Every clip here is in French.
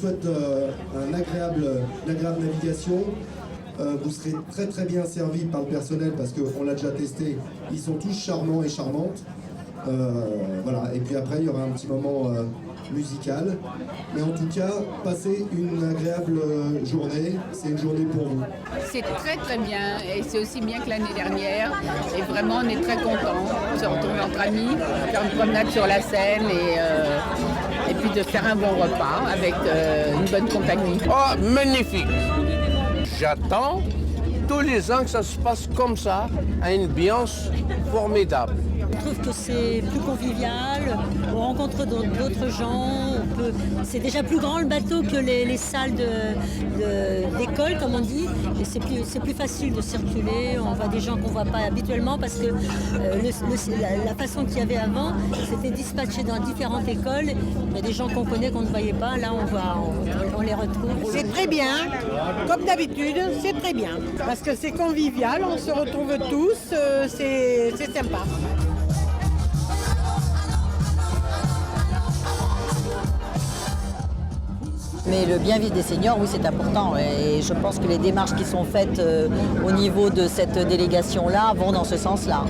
souhaite une agréable navigation. Vous serez très très bien servis par le personnel parce qu'on l'a déjà testé. Ils sont tous charmants et charmantes. Voilà. Et puis après, il y aura un petit moment musical. Mais en tout cas, passez une agréable journée. C'est une journée pour vous. C'est très très bien et c'est aussi bien que l'année dernière. Et vraiment, on est très contents de se retrouver entre amis, faire une promenade sur la Seine et puis de faire un bon repas avec une bonne compagnie. Oh, magnifique! J'attends tous les ans que ça se passe comme ça, à une ambiance formidable. Je trouve que c'est plus convivial, on rencontre d'autres gens, c'est déjà plus grand le bateau que les salles d'école, comme on dit, et c'est plus facile de circuler, on voit des gens qu'on ne voit pas habituellement parce que la façon qu'il y avait avant, c'était dispatché dans différentes écoles, il y a des gens qu'on connaît qu'on ne voyait pas, là on les retrouve. C'est très bien, comme d'habitude, c'est très bien, parce que c'est convivial, on se retrouve tous, c'est sympa. Mais le bien-vivre des seniors, oui, c'est important. Et je pense que les démarches qui sont faites au niveau de cette délégation-là vont dans ce sens-là.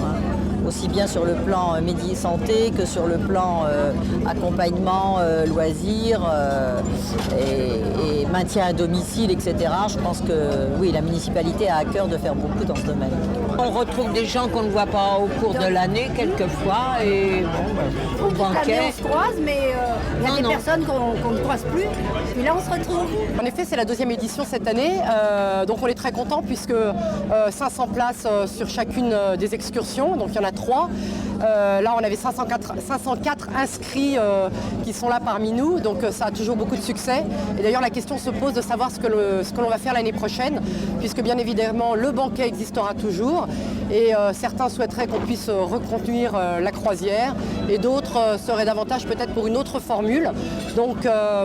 Aussi bien sur le plan santé que sur le plan accompagnement, loisirs et maintien à domicile, etc. Je pense que oui, la municipalité a à cœur de faire beaucoup dans ce domaine. On retrouve des gens qu'on ne voit pas au cours de l'année, quelquefois, et au banquet. On se croise, mais il y a des personnes qu'on ne croise plus. Puis là, on se retrouve. En effet, c'est la deuxième édition cette année, donc on est très contents puisque 500 places sur chacune des excursions, donc il y en a 3. Là, on avait 504 inscrits qui sont là parmi nous, donc ça a toujours beaucoup de succès. Et d'ailleurs, la question se pose de savoir ce que l'on va faire l'année prochaine, puisque bien évidemment, le banquet existera toujours. Et certains souhaiteraient qu'on puisse reconduire la croisière, et d'autres seraient davantage peut-être pour une autre formule. Donc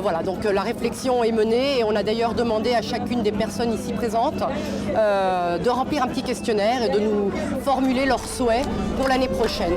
voilà, donc la réflexion est menée, et on a d'ailleurs demandé à chacune des personnes ici présentes de remplir un petit questionnaire et de nous formuler leurs souhaits pour l'année prochaine.